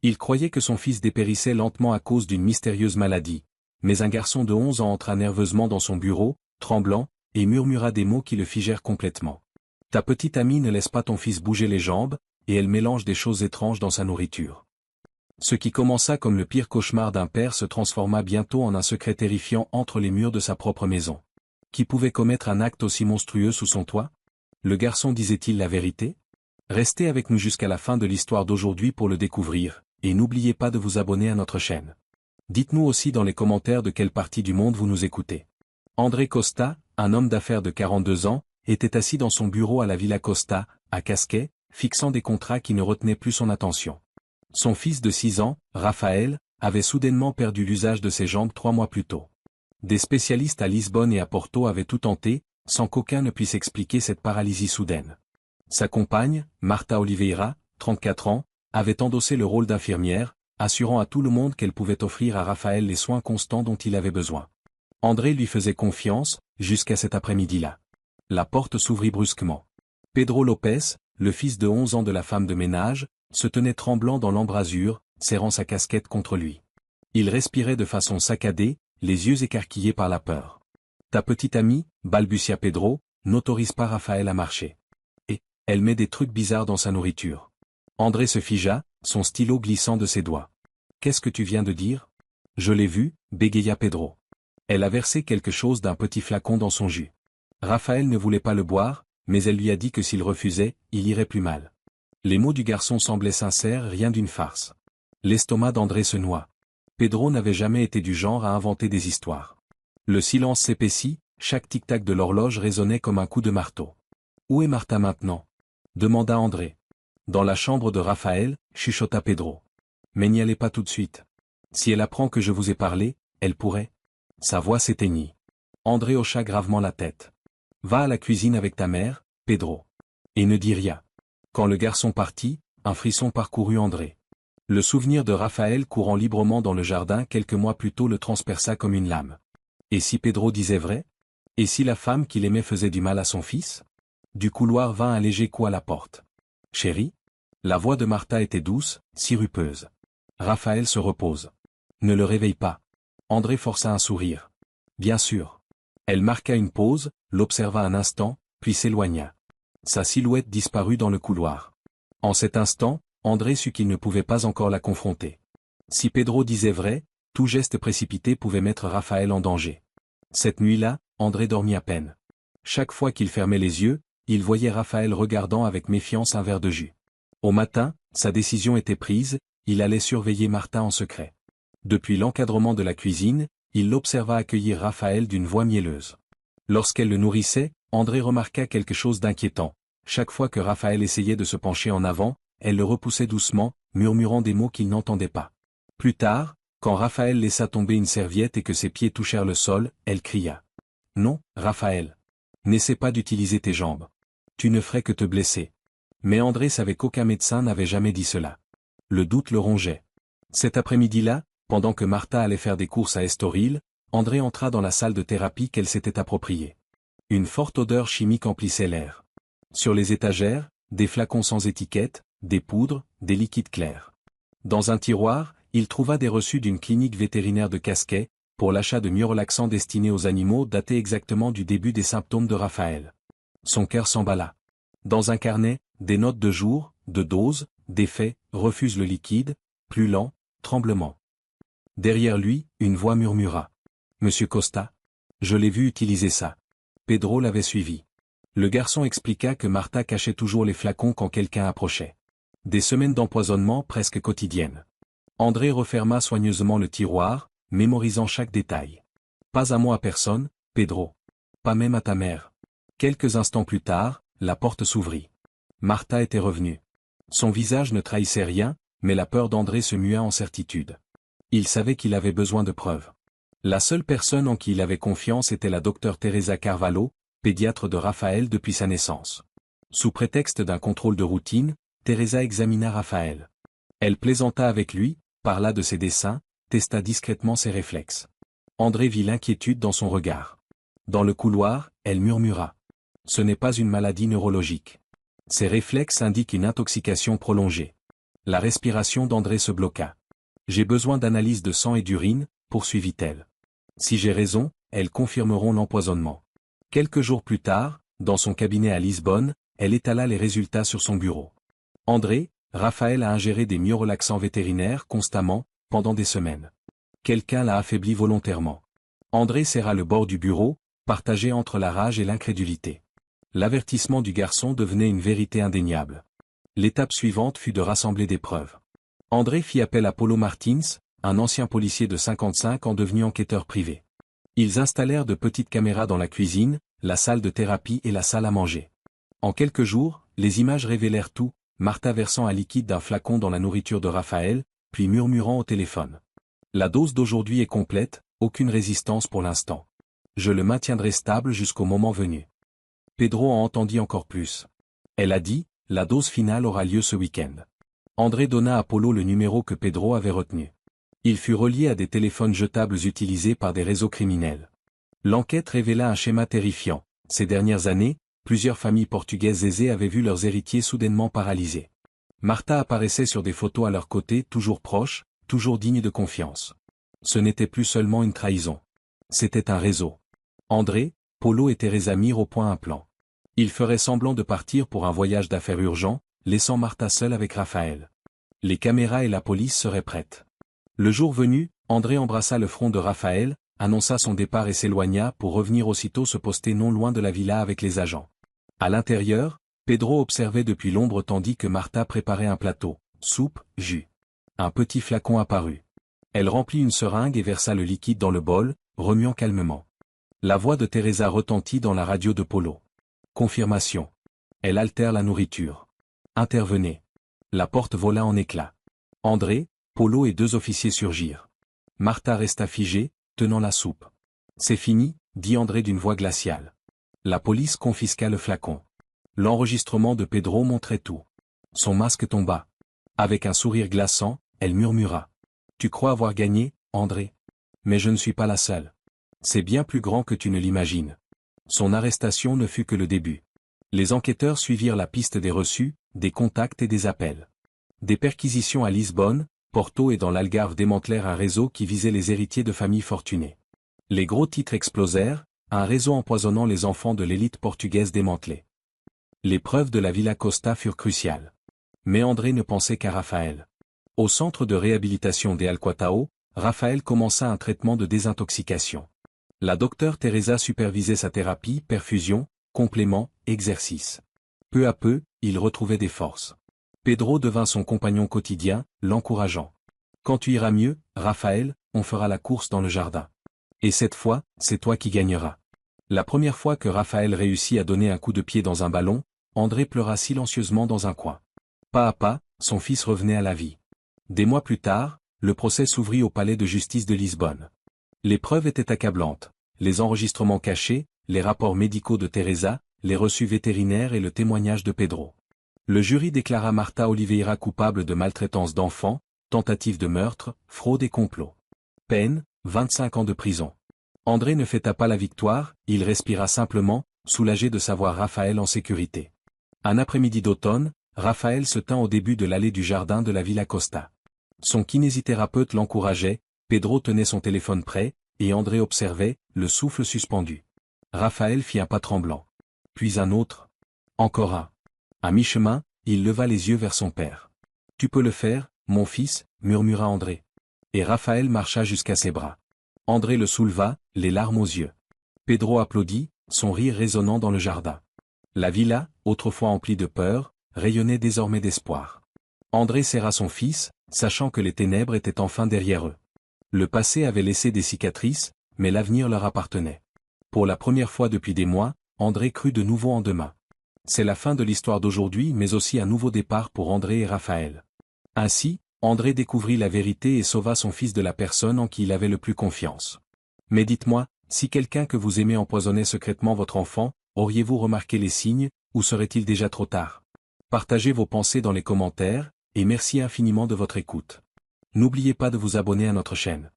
Il croyait que son fils dépérissait lentement à cause d'une mystérieuse maladie, mais un garçon de 11 ans entra nerveusement dans son bureau, tremblant, et murmura des mots qui le figèrent complètement. « Ta petite amie ne laisse pas ton fils bouger les jambes, et elle mélange des choses étranges dans sa nourriture. » Ce qui commença comme le pire cauchemar d'un père se transforma bientôt en un secret terrifiant entre les murs de sa propre maison. Qui pouvait commettre un acte aussi monstrueux sous son toit? Le garçon disait-il la vérité? Restez avec nous jusqu'à la fin de l'histoire d'aujourd'hui pour le découvrir, et n'oubliez pas de vous abonner à notre chaîne. Dites-nous aussi dans les commentaires de quelle partie du monde vous nous écoutez. André Costa, un homme d'affaires de 42 ans, était assis dans son bureau à la Villa Costa, à Casquet, fixant des contrats qui ne retenaient plus son attention. Son fils de 6 ans, Raphaël, avait soudainement perdu l'usage de ses jambes 3 mois plus tôt. Des spécialistes à Lisbonne et à Porto avaient tout tenté, sans qu'aucun ne puisse expliquer cette paralysie soudaine. Sa compagne, Marta Oliveira, 34 ans, avait endossé le rôle d'infirmière, assurant à tout le monde qu'elle pouvait offrir à Raphaël les soins constants dont il avait besoin. André lui faisait confiance, jusqu'à cet après-midi-là. La porte s'ouvrit brusquement. Pedro Lopez, le fils de 11 ans de la femme de ménage, se tenait tremblant dans l'embrasure, serrant sa casquette contre lui. Il respirait de façon saccadée, les yeux écarquillés par la peur. « Ta petite amie, balbutia Pedro, n'autorise pas Raphaël à marcher. Et, elle met des trucs bizarres dans sa nourriture. » André se figea, son stylo glissant de ses doigts. « Qu'est-ce que tu viens de dire? » « Je l'ai vu, bégaya Pedro. Elle a versé quelque chose d'un petit flacon dans son jus. Raphaël ne voulait pas le boire, mais elle lui a dit que s'il refusait, il irait plus mal. » Les mots du garçon semblaient sincères, rien d'une farce. L'estomac d'André se noua. Pedro n'avait jamais été du genre à inventer des histoires. Le silence s'épaissit, chaque tic-tac de l'horloge résonnait comme un coup de marteau. « Où est Martha maintenant » demanda André. « Dans la chambre de Raphaël, chuchota Pedro. Mais n'y allez pas tout de suite. Si elle apprend que je vous ai parlé, elle pourrait. » Sa voix s'éteignit. André hocha gravement la tête. « Va à la cuisine avec ta mère, Pedro. Et ne dis rien. » Quand le garçon partit, un frisson parcourut André. Le souvenir de Raphaël courant librement dans le jardin quelques mois plus tôt le transperça comme une lame. Et si Pedro disait vrai? Et si la femme qu'il aimait faisait du mal à son fils? Du couloir vint un léger coup à la porte. « Chérie ?» La voix de Martha était douce, sirupeuse. « Raphaël se repose. Ne le réveille pas. » André força un sourire. « Bien sûr. » Elle marqua une pause, l'observa un instant, puis s'éloigna. Sa silhouette disparut dans le couloir. En cet instant, André sut qu'il ne pouvait pas encore la confronter. Si Pedro disait vrai, tout geste précipité pouvait mettre Raphaël en danger. Cette nuit-là, André dormit à peine. Chaque fois qu'il fermait les yeux, il voyait Raphaël regardant avec méfiance un verre de jus. Au matin, sa décision était prise, il allait surveiller Martha en secret. Depuis l'encadrement de la cuisine, il l'observa accueillir Raphaël d'une voix mielleuse. Lorsqu'elle le nourrissait, André remarqua quelque chose d'inquiétant. Chaque fois que Raphaël essayait de se pencher en avant, elle le repoussait doucement, murmurant des mots qu'il n'entendait pas. Plus tard, quand Raphaël laissa tomber une serviette et que ses pieds touchèrent le sol, elle cria. « Non, Raphaël. N'essaie pas d'utiliser tes jambes. Tu ne ferais que te blesser. » Mais André savait qu'aucun médecin n'avait jamais dit cela. Le doute le rongeait. Cet après-midi-là, pendant que Martha allait faire des courses à Estoril, André entra dans la salle de thérapie qu'elle s'était appropriée. Une forte odeur chimique emplissait l'air. Sur les étagères, des flacons sans étiquette, des poudres, des liquides clairs. Dans un tiroir, il trouva des reçus d'une clinique vétérinaire de Casquet, pour l'achat de myorelaxants destinés aux animaux datés exactement du début des symptômes de Raphaël. Son cœur s'emballa. Dans un carnet, des notes de jour, de dose, d'effet, refuse le liquide, plus lent, tremblement. Derrière lui, une voix murmura. « Monsieur Costa? Je l'ai vu utiliser ça. » Pedro l'avait suivi. Le garçon expliqua que Martha cachait toujours les flacons quand quelqu'un approchait. Des semaines d'empoisonnement presque quotidiennes. André referma soigneusement le tiroir, mémorisant chaque détail. « Pas à moi à personne, Pedro. Pas même à ta mère. » Quelques instants plus tard, la porte s'ouvrit. Martha était revenue. Son visage ne trahissait rien, mais la peur d'André se mua en certitude. Il savait qu'il avait besoin de preuves. La seule personne en qui il avait confiance était la docteure Teresa Carvalho, pédiatre de Raphaël depuis sa naissance. Sous prétexte d'un contrôle de routine, Teresa examina Raphaël. Elle plaisanta avec lui, parla de ses dessins, testa discrètement ses réflexes. André vit l'inquiétude dans son regard. Dans le couloir, elle murmura. « Ce n'est pas une maladie neurologique. Ses réflexes indiquent une intoxication prolongée. » La respiration d'André se bloqua. J'ai besoin d'analyse de sang et d'urine, poursuivit-elle. Si j'ai raison, elles confirmeront l'empoisonnement. Quelques jours plus tard, dans son cabinet à Lisbonne, elle étala les résultats sur son bureau. André, Raphaël a ingéré des myorelaxants vétérinaires constamment, pendant des semaines. Quelqu'un l'a affaibli volontairement. André serra le bord du bureau, partagé entre la rage et l'incrédulité. L'avertissement du garçon devenait une vérité indéniable. L'étape suivante fut de rassembler des preuves. André fit appel à Paulo Martins, un ancien policier de 55 ans devenu enquêteur privé. Ils installèrent de petites caméras dans la cuisine, la salle de thérapie et la salle à manger. En quelques jours, les images révélèrent tout, Martha versant un liquide d'un flacon dans la nourriture de Raphaël, puis murmurant au téléphone. La dose d'aujourd'hui est complète, aucune résistance pour l'instant. Je le maintiendrai stable jusqu'au moment venu. Pedro en entendit encore plus. Elle a dit, la dose finale aura lieu ce week-end. André donna à Paulo le numéro que Pedro avait retenu. Il fut relié à des téléphones jetables utilisés par des réseaux criminels. L'enquête révéla un schéma terrifiant. Ces dernières années, plusieurs familles portugaises aisées avaient vu leurs héritiers soudainement paralysés. Martha apparaissait sur des photos à leur côté, toujours proche, toujours digne de confiance. Ce n'était plus seulement une trahison. C'était un réseau. André, Paulo et Teresa mirent au point un plan. Ils feraient semblant de partir pour un voyage d'affaires urgent, laissant Martha seule avec Raphaël. Les caméras et la police seraient prêtes. Le jour venu, André embrassa le front de Raphaël, annonça son départ et s'éloigna pour revenir aussitôt se poster non loin de la villa avec les agents. À l'intérieur, Pedro observait depuis l'ombre tandis que Martha préparait un plateau, soupe, jus. Un petit flacon apparut. Elle remplit une seringue et versa le liquide dans le bol, remuant calmement. La voix de Teresa retentit dans la radio de Paulo. Confirmation. Elle altère la nourriture. Intervenez. La porte vola en éclats. André, Paulo et deux officiers surgirent. Martha resta figée, tenant la soupe. C'est fini, dit André d'une voix glaciale. La police confisqua le flacon. L'enregistrement de Pedro montrait tout. Son masque tomba. Avec un sourire glaçant, elle murmura. Tu crois avoir gagné, André? Mais je ne suis pas la seule. C'est bien plus grand que tu ne l'imagines. Son arrestation ne fut que le début. Les enquêteurs suivirent la piste des reçus, des contacts et des appels. Des perquisitions à Lisbonne, Porto et dans l'Algarve démantelèrent un réseau qui visait les héritiers de familles fortunées. Les gros titres explosèrent, un réseau empoisonnant les enfants de l'élite portugaise démantelé. Les preuves de la Villa Costa furent cruciales. Mais André ne pensait qu'à Raphaël. Au centre de réhabilitation des Alquatao, Raphaël commença un traitement de désintoxication. La docteure Teresa supervisait sa thérapie, perfusion, compléments, exercices. Peu à peu, il retrouvait des forces. Pedro devint son compagnon quotidien, l'encourageant. Quand tu iras mieux, Raphaël, on fera la course dans le jardin. Et cette fois, c'est toi qui gagneras. La première fois que Raphaël réussit à donner un coup de pied dans un ballon, André pleura silencieusement dans un coin. Pas à pas, son fils revenait à la vie. Des mois plus tard, le procès s'ouvrit au palais de justice de Lisbonne. Les preuves étaient accablantes. Les enregistrements cachés, les rapports médicaux de Teresa, les reçus vétérinaires et le témoignage de Pedro. Le jury déclara Martha Oliveira coupable de maltraitance d'enfants, tentative de meurtre, fraude et complot. Peine, 25 ans de prison. André ne fêta pas la victoire, il respira simplement, soulagé de savoir Raphaël en sécurité. Un après-midi d'automne, Raphaël se tint au début de l'allée du jardin de la Villa Costa. Son kinésithérapeute l'encourageait, Pedro tenait son téléphone prêt, et André observait, le souffle suspendu. Raphaël fit un pas tremblant. Puis un autre. Encore un. À mi-chemin, il leva les yeux vers son père. « Tu peux le faire, mon fils » murmura André. Et Raphaël marcha jusqu'à ses bras. André le souleva, les larmes aux yeux. Pedro applaudit, son rire résonnant dans le jardin. La villa, autrefois emplie de peur, rayonnait désormais d'espoir. André serra son fils, sachant que les ténèbres étaient enfin derrière eux. Le passé avait laissé des cicatrices, mais l'avenir leur appartenait. Pour la première fois depuis des mois, André crut de nouveau en demain. C'est la fin de l'histoire d'aujourd'hui mais aussi un nouveau départ pour André et Raphaël. Ainsi, André découvrit la vérité et sauva son fils de la personne en qui il avait le plus confiance. Mais dites-moi, si quelqu'un que vous aimez empoisonnait secrètement votre enfant, auriez-vous remarqué les signes, ou serait-il déjà trop tard? Partagez vos pensées dans les commentaires, et merci infiniment de votre écoute. N'oubliez pas de vous abonner à notre chaîne.